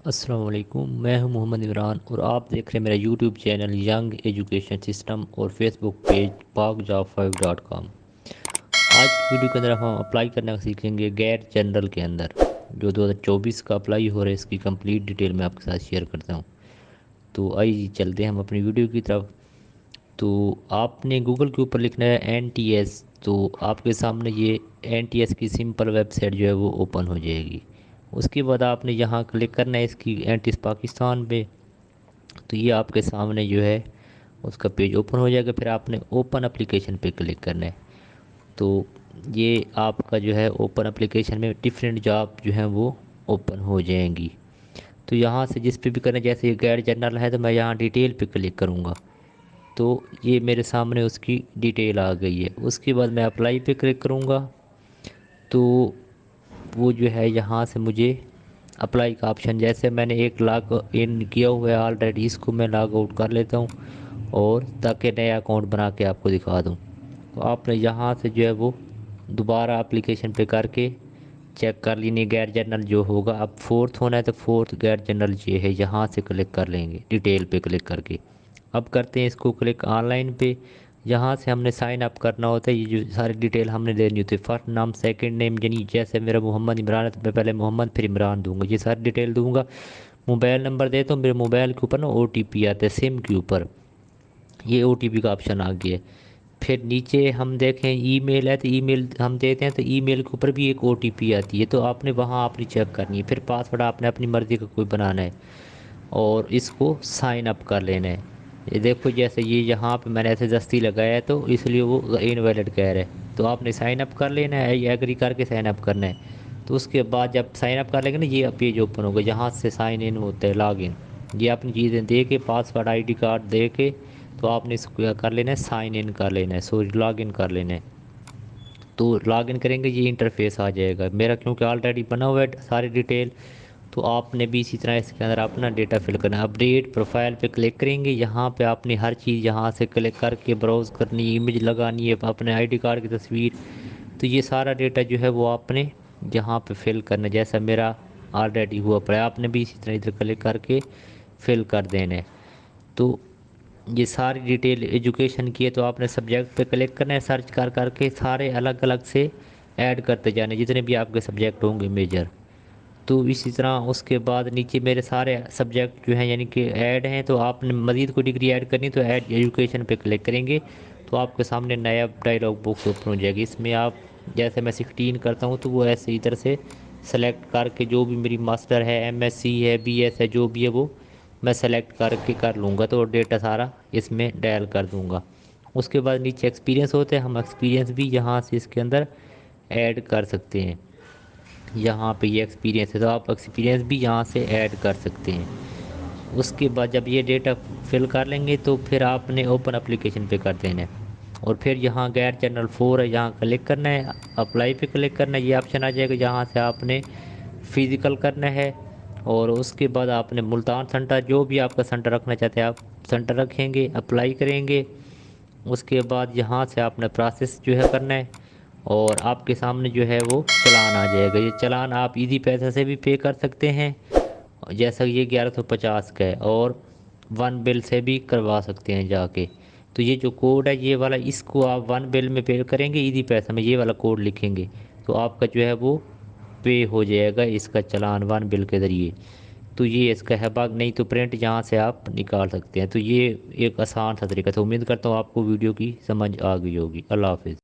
السلام علیکم، میں ہوں محمد عمران اور آپ دیکھ رہے ہیں میرا YouTube channel young education system اور فیس بک پیج PakJob5.com۔ آج کی ویڈیو کے اندر ہم اپلائی کرنا سیکھیں گے غیر جنرل کے اندر جو 2024 کا اپلائی ہو رہا ہے۔ اس کی کمپلیٹ ڈیٹیل میں آپ کے ساتھ شیئر کرتا ہوں۔ تو آئیے چلتے ہیں ہم اپنی ویڈیو کی طرف۔ تو آپ نے گوگل کے اوپر لکھنا ہے NTS، تو آپ کے سامنے یہ NTS کی سمپل ویب سائٹ جو ہے وہ اوپن ہو جائے گی۔ اس کے بعد آپ نے یہاں کلک کرنا ہے اس کی NTS پاکستان پہ، تو یہ آپ کے سامنے جو ہے اس کا پیج اوپن ہو جائے گا۔ پھر آپ نے اوپن اپلیکیشن پہ کلک کرنا ہے، تو یہ آپ کا جو ہے اوپن اپلیکیشن میں ڈفرینٹ جاب جو ہیں وہ اوپن ہو جائیں گی۔ تو یہاں سے جس پہ بھی کرنا، جیسے یہ غیر جنرل ہے تو میں یہاں ڈیٹیل پہ کلک کروں گا، تو یہ میرے سامنے اس کی ڈیٹیل آ گئی ہے۔ اس کے بعد میں اپلائی پہ کلک کروں گا، تو وہ جو ہے یہاں سے مجھے اپلائی کا آپشن، جیسے میں نے ایک لاگ ان کیا ہوا ہے آلریڈی، اس کو میں لاگ آؤٹ کر لیتا ہوں اور تاکہ نیا اکاؤنٹ بنا کے آپ کو دکھا دوں۔ تو آپ نے یہاں سے جو ہے وہ دوبارہ اپلیکیشن پہ کر کے چیک کر لینی غیر جنرل جو ہوگا۔ اب فورتھ ہونا ہے تو فورتھ غیر جنرل یہ ہے، یہاں سے کلک کر لیں گے ڈیٹیل پہ کلک کر کے۔ اب کرتے ہیں اس کو کلک آن لائن پہ۔ یہاں سے ہم نے سائن اپ کرنا ہوتا ہے، یہ جو ساری ڈیٹیل ہم نے دینی ہوتی ہے، فرسٹ نام سیکنڈ نیم، یعنی جیسے میرا محمد عمران ہے تو میں پہلے محمد پھر عمران دوں گا، یہ ساری ڈیٹیل دوں گا۔ موبائل نمبر دیتا ہوں، میرے موبائل کے اوپر نا OTP آتا ہے سم کے اوپر، یہ OTP کا آپشن آ گیا ہے۔ پھر نیچے ہم دیکھیں ای میل ہے تو ای میل ہم دیتے ہیں، تو ای میل کے اوپر بھی ایک OTP آتی ہے، تو آپ نے وہاں اپنی چیک کرنی ہے۔ پھر پاسورڈ آپ نے اپنی مرضی کا کوئی بنانا ہے اور اس کو سائن اپ کر لینا ہے۔ یہ دیکھو جیسے یہ یہاں پہ میں نے ایسے دستی لگایا ہے تو اس لیے وہ انویلڈ کہہ رہا ہے، تو آپ نے سائن اپ کر لینا ہے، یہ ایگری کر کے سائن اپ کرنا ہے۔ تو اس کے بعد جب سائن اپ کر لیں گے نا، یہ پیج اوپن ہوگا، یہاں سے سائن ان ہوتا ہے، لاگ ان، یہ اپنی چیزیں دے کے پاسورڈ ID کارڈ دے کے تو آپ نے اس کو کیا کر لینا ہے، سائن ان کر لینا ہے، سوری لاگ ان کر لینا ہے۔ تو لاگ ان کریں گے یہ انٹرفیس آ جائے گا میرا، کیونکہ آلریڈی بنا ہوا ہے ساری ڈیٹیل، تو آپ نے بھی اسی طرح اس کے اندر اپنا ڈیٹا فل کرنا ہے۔ اپڈیٹ پروفائل پہ کلک کریں گے، یہاں پہ آپ نے ہر چیز یہاں سے کلک کر کے براؤز کرنی ہے، امیج لگانی ہے، اپنے ID کارڈ کی تصویر، تو یہ سارا ڈیٹا جو ہے وہ آپ نے یہاں پہ فل کرنا ہے، جیسا میرا آلریڈی ہوا پڑا ہے، آپ نے بھی اسی طرح ادھر کلک کر کے فل کر دینا ہے۔ تو یہ ساری ڈیٹیل ایجوکیشن کی ہے، تو آپ نے سبجیکٹ پہ کلک کرنا ہے، سرچ کر کر کے سارے الگ الگ سے ایڈ کرتے جانے جتنے بھی آپ کے سبجیکٹ ہوں گے میجر۔ تو اسی طرح اس کے بعد نیچے میرے سارے سبجیکٹ جو ہیں یعنی کہ ایڈ ہیں، تو آپ نے مزید کوئی ڈگری ایڈ کرنی تو ایڈ ایجوکیشن پہ کلک کریں گے، تو آپ کے سامنے نیا ڈائلاگ باکس اوپن ہو جائے گی۔ اس میں آپ جیسے میں 16 کرتا ہوں تو وہ ایسے ادھر سے سلیکٹ کر کے جو بھی میری ماسٹر ہے، MSc ہے، BS ہے، جو بھی ہے وہ میں سلیکٹ کر کے کر لوں گا، تو ڈیٹا سارا اس میں ڈائل کر دوں گا۔ اس کے بعد نیچے ایکسپیرینس ہوتے ہیں، ہم ایکسپیرینس بھی یہاں سے اس کے اندر ایڈ کر سکتے ہیں۔ یہاں پہ یہ ایکسپیرینس ہے تو آپ ایکسپیرینس بھی یہاں سے ایڈ کر سکتے ہیں۔ اس کے بعد جب یہ ڈیٹا فل کر لیں گے تو پھر آپ نے اوپن اپلیکیشن پہ کر دینا ہے، اور پھر یہاں غیر جنرل 4 ہے، یہاں کلک کرنا ہے، اپلائی پہ کلک کرنا ہے، یہ آپشن آ جائے گا، جہاں سے آپ نے فزیکل کرنا ہے۔ اور اس کے بعد آپ نے ملتان سینٹر، جو بھی آپ کا سینٹر رکھنا چاہتے ہیں آپ سینٹر رکھیں گے، اپلائی کریں گے۔ اس کے بعد یہاں سے آپ نے پروسیس جو ہے کرنا ہے، اور آپ کے سامنے جو ہے وہ چلان آ جائے گا۔ یہ چلان آپ ایزی پیسہ سے بھی پے کر سکتے ہیں، جیسا کہ یہ 1150 کا ہے، اور ون بل سے بھی کروا سکتے ہیں جا کے۔ تو یہ جو کوڈ ہے یہ والا، اس کو آپ ون بل میں پے کریں گے، ایزی پیسہ میں یہ والا کوڈ لکھیں گے تو آپ کا جو ہے وہ پے ہو جائے گا اس کا چلان ون بل کے ذریعے۔ تو یہ اس کا ہے باغ، نہیں تو پرنٹ یہاں سے آپ نکال سکتے ہیں۔ تو یہ ایک آسان سا طریقہ تھا، امید کرتا ہوں آپ کو ویڈیو کی سمجھ آ گئی ہوگی۔ اللہ حافظ۔